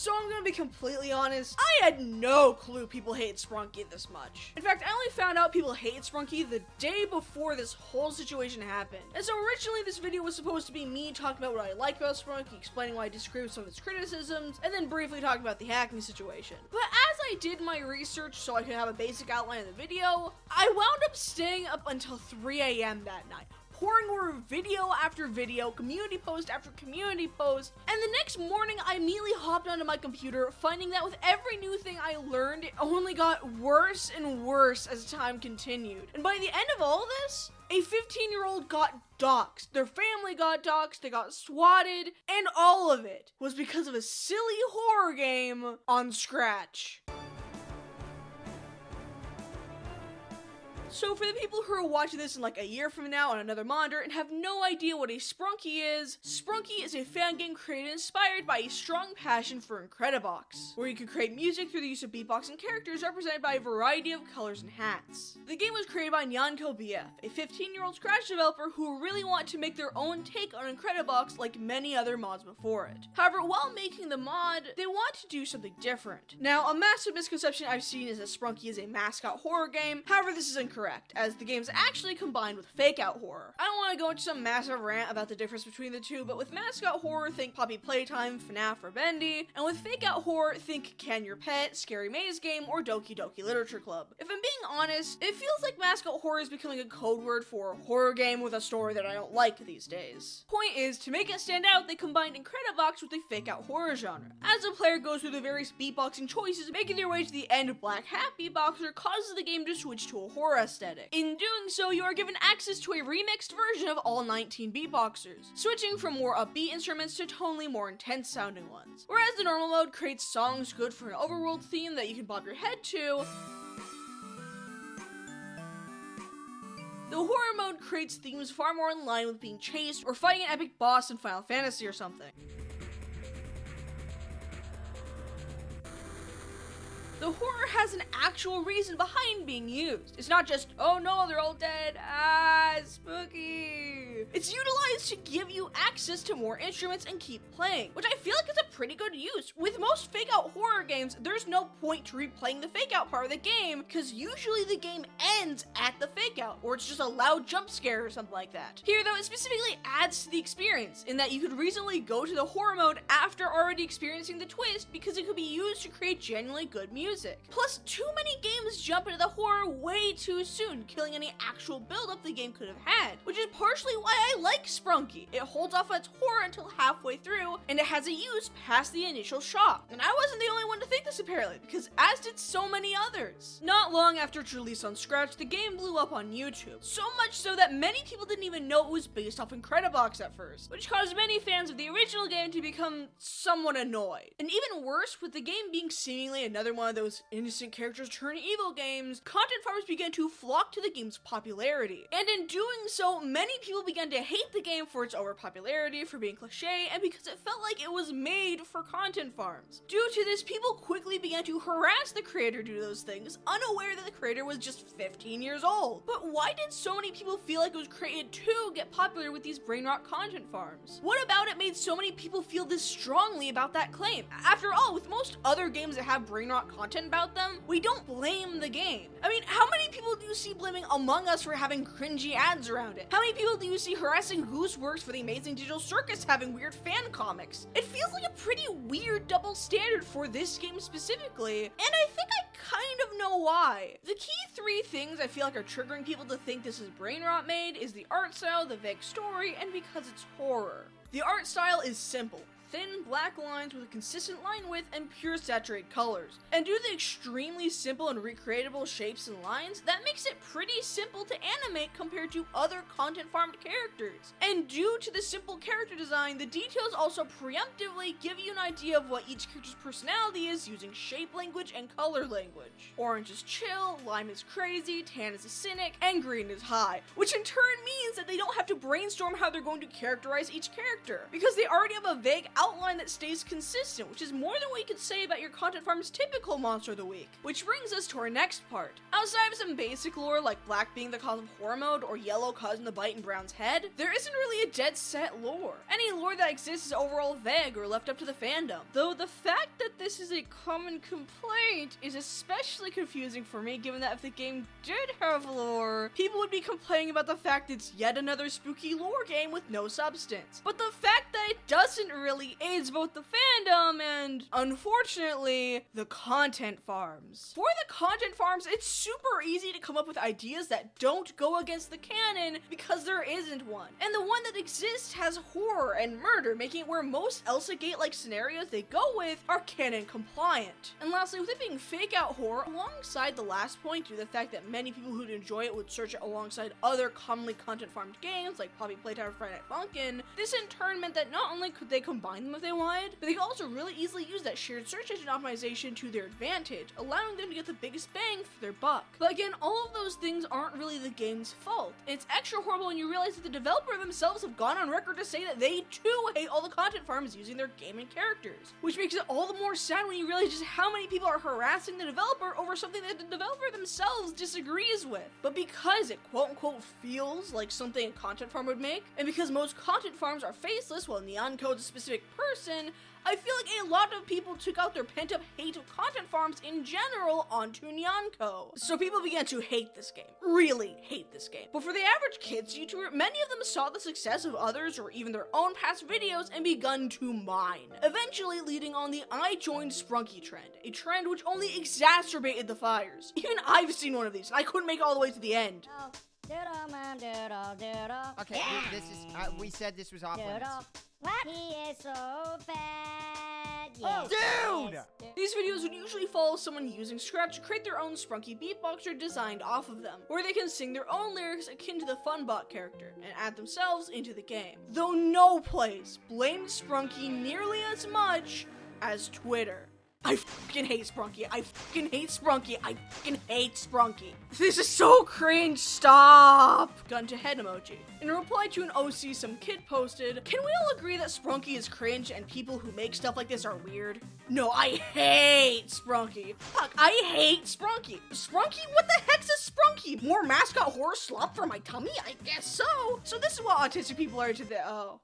So I'm gonna be completely honest, I had no clue people hate Sprunki this much. In fact, I only found out people hate Sprunki the day before this whole situation happened. And so originally this video was supposed to be me talking about what I like about Sprunki, explaining why I disagree with some of its criticisms, and then briefly talking about the hacking situation. But as I did my research so I could have a basic outline of the video, I wound up staying up until 3 a.m. that night, pouring over video after video, community post after community post, and the next morning I immediately hopped onto my computer, finding that with every new thing I learned, it only got worse and worse as time continued. And by the end of all this, a 15-year-old got doxed, their family got doxed, they got swatted, and all of it was because of a silly horror game on Scratch. So for the people who are watching this in like a year from now on another monitor and have no idea what a Sprunki is a fan game created inspired by a strong passion for Incredibox, where you can create music through the use of beatboxing characters represented by a variety of colors and hats. The game was created by Nyanko BF, a 15-year-old Scratch developer who really wanted to make their own take on Incredibox like many other mods before it. However, while making the mod, they want to do something different. Now, a massive misconception I've seen is that Sprunki is a mascot horror game. However, this is incorrect, as the game is actually combined with fake-out horror. I don't want to go into some massive rant about the difference between the two, but with mascot horror, think Poppy Playtime, FNAF, or Bendy, and with fake-out horror, think Can Your Pet, Scary Maze Game, or Doki Doki Literature Club. If I'm being honest, it feels like mascot horror is becoming a code word for horror game with a story that I don't like these days. Point is, to make it stand out, they combined Incredibox with the fake-out horror genre. As the player goes through the various beatboxing choices, making their way to the end, Black Hat Beatboxer causes the game to switch to a horror aesthetic. In doing so, you are given access to a remixed version of all 19 beatboxers, switching from more upbeat instruments to tonally more intense sounding ones. Whereas the normal mode creates songs good for an overworld theme that you can bob your head to, the horror mode creates themes far more in line with being chased or fighting an epic boss in Final Fantasy or something. The horror has an actual reason behind being used. It's not just, oh no, they're all dead, spooky. It's utilized to give you access to more instruments and keep playing, which I feel like is a pretty good use. With most fake-out horror games, there's no point to replaying the fake-out part of the game, because usually the game ends at the fake-out, or it's just a loud jump scare or something like that. Here though, it specifically adds to the experience, in that you could reasonably go to the horror mode after already experiencing the twist, because it could be used to create genuinely good music. Plus, too many games jump into the horror way too soon, killing any actual build-up the game could have had, which is partially why I like Sprunki. It holds off on its horror until halfway through, and it has a use past the initial shock. And I wasn't the only one to think this apparently, because as did so many others. Not long after its release on Scratch, the game blew up on YouTube, so much so that many people didn't even know it was based off Incredibox at first, which caused many fans of the original game to become somewhat annoyed. And even worse, with the game being seemingly another one of those innocent characters turn evil games, content farmers began to flock to the game's popularity. And in doing so, many people began to hate the game for its overpopularity, for being cliche, and because it felt like it was made for content farms. Due to this, people quickly began to harass the creator due to those things, unaware that the creator was just 15 years old. But why did so many people feel like it was created to get popular with these Brainrot content farms? What about it made so many people feel this strongly about that claim? After all, with most other games that have Brainrot content about them, we don't blame the game. I mean, how many people do you see blaming Among Us for having cringy ads around it? How many people do you see harassing Gooseworks for the Amazing Digital Circus having weird fan comics? It feels like a pretty weird double standard for this game specifically, and I think I kind of know why. The key three things I feel like are triggering people to think this is Brainrot made is the art style, the vague story, and because it's horror. The art style is simple. Thin black lines with a consistent line width and pure saturated colors. And due to the extremely simple and recreatable shapes and lines, that makes it pretty simple to animate compared to other content farmed characters. And due to the simple character design, the details also preemptively give you an idea of what each character's personality is using shape language and color language. Orange is chill, lime is crazy, tan is a cynic, and green is high, which in turn means that they don't have to brainstorm how they're going to characterize each character, because they already have a vague outline that stays consistent, which is more than what you could say about your content farm's typical monster of the week. Which brings us to our next part. Outside of some basic lore like black being the cause of horror mode or yellow causing the bite in Brown's head, there isn't really a dead set lore. Any lore that exists is overall vague or left up to the fandom, though the fact that this is a common complaint is especially confusing for me, given that if the game did have lore, people would be complaining about the fact it's yet another spooky lore game with no substance. But the fact that it doesn't really aids both the fandom and, unfortunately, the content farms. For the content farms, it's super easy to come up with ideas that don't go against the canon because there isn't one. And the one that exists has horror and murder, making it where most Elsa Gate-like scenarios they go with are canon compliant. And lastly, with it being fake out horror, alongside the last point, due to the fact that many people who'd enjoy it would search it alongside other commonly content farmed games like Poppy Playtime or Friday Night Funkin', this in turn meant that not only could they combine them if they wanted, but they could also really easily use that shared search engine optimization to their advantage, allowing them to get the biggest bang for their buck. But again, all of those things aren't really the game's fault. It's extra horrible when you realize that the developer themselves have gone on record to say that they too hate all the content farms using their gaming characters, which makes it all the more sad when you realize just how many people are harassing the developer over something that the developer themselves disagrees with. But because it quote-unquote feels like something a content farm would make, and because most content farms are faceless while Nyanko is a specific person, I feel like a lot of people took out their pent-up hate of content farms in general onto Nyanko. So people began to hate this game. Really hate this game. But for the average kids YouTuber, many of them saw the success of others or even their own past videos and begun to mine, eventually leading on the I joined Sprunki trend, a trend which only exacerbated the fires. Even I've seen one of these, and I couldn't make it all the way to the end. Okay, this is, we said this was off limits. What? He is so fat. Oh, dude! These videos would usually follow someone using Scratch to create their own Sprunki beatboxer designed off of them, where they can sing their own lyrics akin to the Funbot character, and add themselves into the game. Though no place blamed Sprunki nearly as much as Twitter. I fucking hate Sprunki. I fucking hate Sprunki. I fucking hate Sprunki. This is so cringe. Stop. Gun to head emoji. In reply to an OC some kid posted, can we all agree that Sprunki is cringe and people who make stuff like this are weird? No, I hate Sprunki. Fuck, I hate Sprunki. Sprunki? What the heck's a Sprunki? More mascot horror slop for my tummy? I guess so. So this is what autistic people are today. Oh,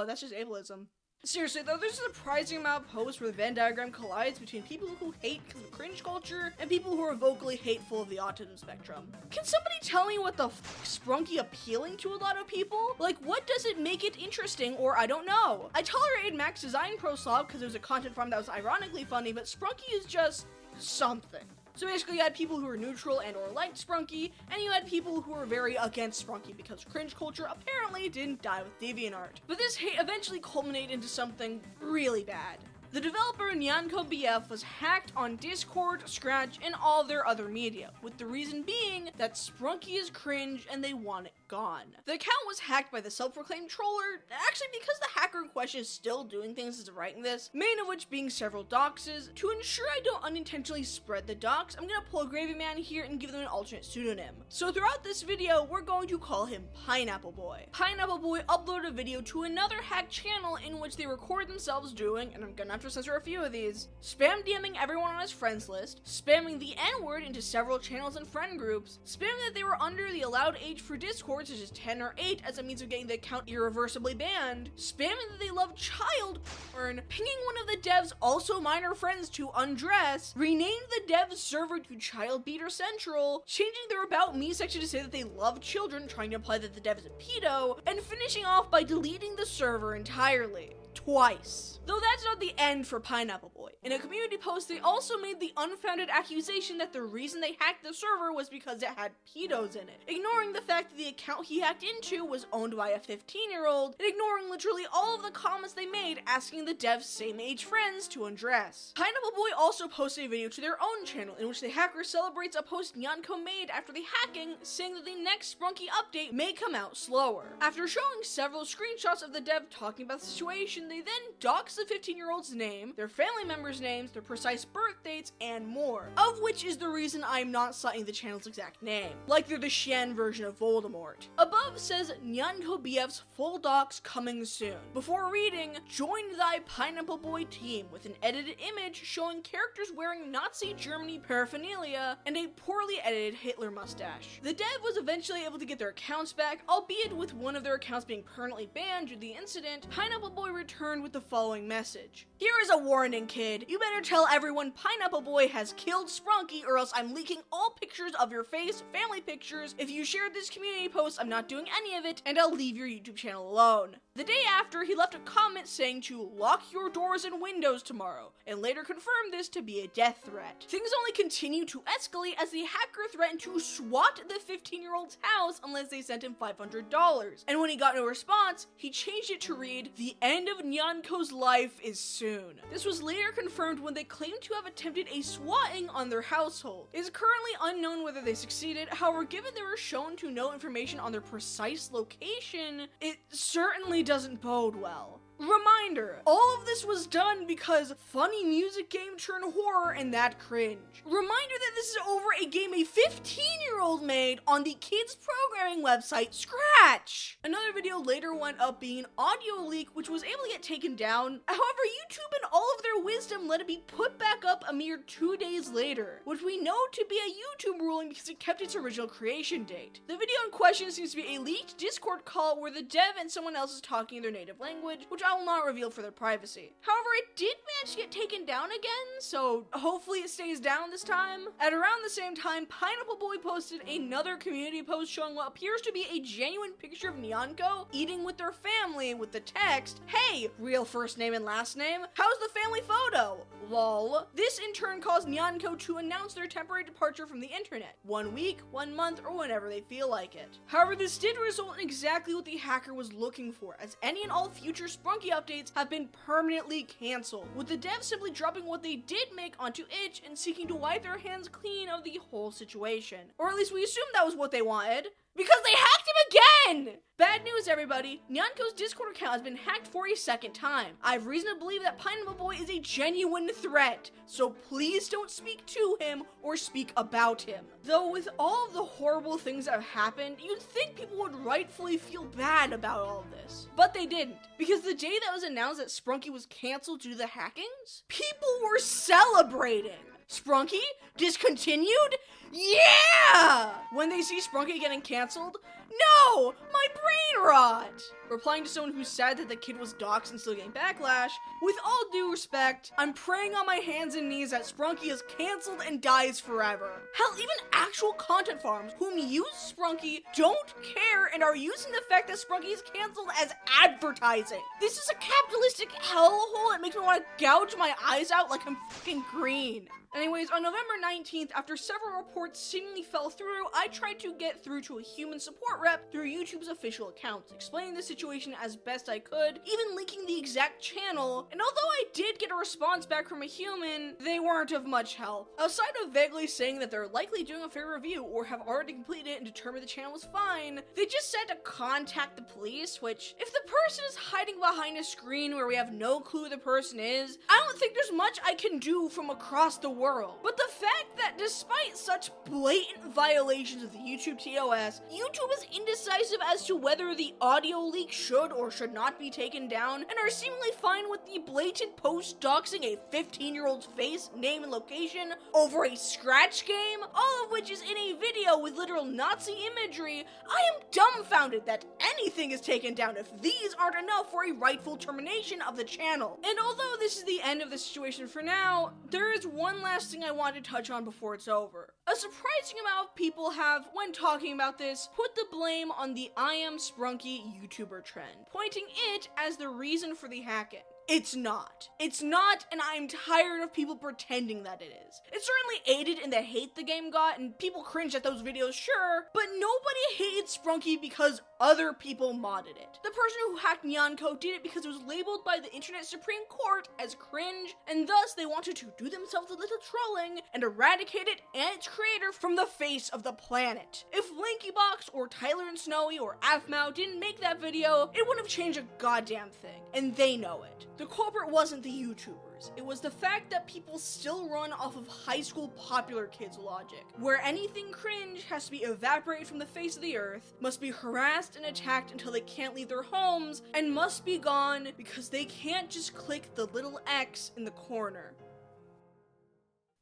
that's just ableism. Seriously though, there's a surprising amount of posts where the Venn diagram collides between people who hate because of cringe culture and people who are vocally hateful of the autism spectrum. Can somebody tell me what the Sprunki appealing to a lot of people? Like, what does it make it interesting, or I don't know. I tolerated Max Design Pro Slob because it was a content farm that was ironically funny, but Sprunki is just something. So basically you had people who were neutral and or liked Sprunki, and you had people who were very against Sprunki because cringe culture apparently didn't die with DeviantArt. But this hate eventually culminated into something really bad. The developer Nyanko BF was hacked on Discord, Scratch, and all their other media, with the reason being that Sprunki is cringe and they want it gone. The account was hacked by the self-proclaimed troller, actually because the hacker in question is still doing things as of writing this, main of which being several doxes. To ensure I don't unintentionally spread the dox, I'm gonna pull a Gravy Man here and give them an alternate pseudonym. So throughout this video, we're going to call him Pineapple Boy. Pineapple Boy uploaded a video to another hacked channel in which they record themselves doing, and I'm gonna have to censor a few of these, spam DMing everyone on his friends list, spamming the N-word into several channels and friend groups, spamming that they were under the allowed age for Discord, such as 10 or 8 as a means of getting the account irreversibly banned, spamming that they love child porn, pinging one of the devs' also minor friends to undress, renamed the dev's server to Child Beater Central, changing their About Me section to say that they love children, trying to imply that the dev is a pedo, and finishing off by deleting the server entirely. Twice. Though that's not the end for Pineapple Boy. In a community post, they also made the unfounded accusation that the reason they hacked the server was because it had pedos in it, ignoring the fact that the account he hacked into was owned by a 15-year-old, and ignoring literally all of the comments they made asking the dev's same-age friends to undress. Pineapple Boy also posted a video to their own channel in which the hacker celebrates a post Nyanko made after the hacking, saying that the next Sprunki update may come out slower. After showing several screenshots of the dev talking about the situation, they then dox the 15-year-old's name, their family members' names, their precise birth dates, and more. Of which is the reason I'm not citing the channel's exact name, like they're the Shen version of Voldemort. Above says Nyanko BF's full docs coming soon. Before reading, join thy Pineapple Boy team with an edited image showing characters wearing Nazi Germany paraphernalia and a poorly edited Hitler mustache. The dev was eventually able to get their accounts back, albeit with one of their accounts being permanently banned due to the incident. Pineapple Boy returned returned with the following message. Here is a warning, kid. You better tell everyone Pineapple Boy has killed Sprunki or else I'm leaking all pictures of your face, family pictures. If you shared this community post, I'm not doing any of it, and I'll leave your YouTube channel alone. The day after, he left a comment saying to lock your doors and windows tomorrow, and later confirmed this to be a death threat. Things only continued to escalate as the hacker threatened to swat the 15-year-old's house unless they sent him $500. And when he got no response, he changed it to read, "The end of Nyanko's life is soon." This was later confirmed when they claimed to have attempted a swatting on their household. It is currently unknown whether they succeeded, however, given they were shown to know information on their precise location, it certainly doesn't bode well. Reminder, all of this was done because funny music game turned horror and that cringe. Reminder that this is over a game a 15-year-old made on the kids programming website Scratch. Another video later went up being an audio leak which was able to get taken down. However, YouTube in all of their wisdom let it be put back up a mere 2 days later, which we know to be a YouTube ruling because it kept its original creation date. The video in question seems to be a leaked Discord call where the dev and someone else is talking in their native language, which I will not reveal for their privacy. However, it did manage to get taken down again, so hopefully it stays down this time. At around the same time, Pineapple Boy posted another community post showing what appears to be a genuine picture of Nyanko eating with their family with the text, "Hey, real first name and last name, how's the family photo? Lol." This in turn caused Nyanko to announce their temporary departure from the internet. 1 week, 1 month, or whenever they feel like it. However, this did result in exactly what the hacker was looking for, as any and all future Sprunki updates have been permanently cancelled, with the devs simply dropping what they did make onto itch and seeking to wipe their hands clean of the whole situation. Or at least we assumed that was what they wanted. Because they hacked him again! Bad news, everybody. Nyanko's Discord account has been hacked for a second time. I have reason to believe that Pineapple Boy is a genuine threat, so please don't speak to him or speak about him. Though with all of the horrible things that have happened, you'd think people would rightfully feel bad about all of this. But they didn't, because the day that was announced that Sprunki was cancelled due to the hackings, people were celebrating. Sprunki? Discontinued? Yeah! When they see Sprunki getting cancelled, no! My brain rot! Replying to someone who's sad that the kid was doxed and still getting backlash, with all due respect, I'm praying on my hands and knees that Sprunki is cancelled and dies forever. Hell, even actual content farms whom use Sprunki don't care and are using the fact that Sprunki is cancelled as advertising. This is a capitalistic hellhole. It makes me want to gouge my eyes out like I'm fucking green. Anyways, on November 19th, after several reports seemingly fell through, I tried to get through to a human support rep through YouTube's official accounts, explaining the situation as best I could, even linking the exact channel, and although I did get a response back from a human, they weren't of much help. Outside of vaguely saying that they're likely doing a fair review or have already completed it and determined the channel was fine, they just said to contact the police, which, if the person is hiding behind a screen where we have no clue who the person is, I don't think there's much I can do from across the world. But the fact that despite such blatant violations of the YouTube TOS, YouTube is indecisive as to whether the audio leak should or should not be taken down, and are seemingly fine with the blatant post doxing a 15-year-old's face, name, and location over a Scratch game, all of which is in a video with literal Nazi imagery, I am dumbfounded that anything is taken down if these aren't enough for a rightful termination of the channel. And although this is the end of the situation for now, there is one last thing I want to touch on before it's over. A surprising amount of people have, when talking about this, put the blame on the I Am Sprunki YouTuber trend, pointing it as the reason for the hacking. It's not. It's not, and I'm tired of people pretending that it is. It certainly aided in the hate the game got, and people cringed at those videos, sure, but nobody hated Sprunki because other people modded it. The person who hacked Nyanko did it because it was labeled by the Internet Supreme Court as cringe, and thus they wanted to do themselves a little trolling and eradicate it and its creator from the face of the planet. If LinkyBox or Tyler and Snowy or Afmao didn't make that video, it wouldn't have changed a goddamn thing, and they know it. The culprit wasn't the YouTubers, it was the fact that people still run off of high school popular kids logic, where anything cringe has to be evaporated from the face of the earth, must be harassed and attacked until they can't leave their homes, and must be gone because they can't just click the little X in the corner.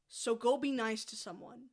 So go be nice to someone.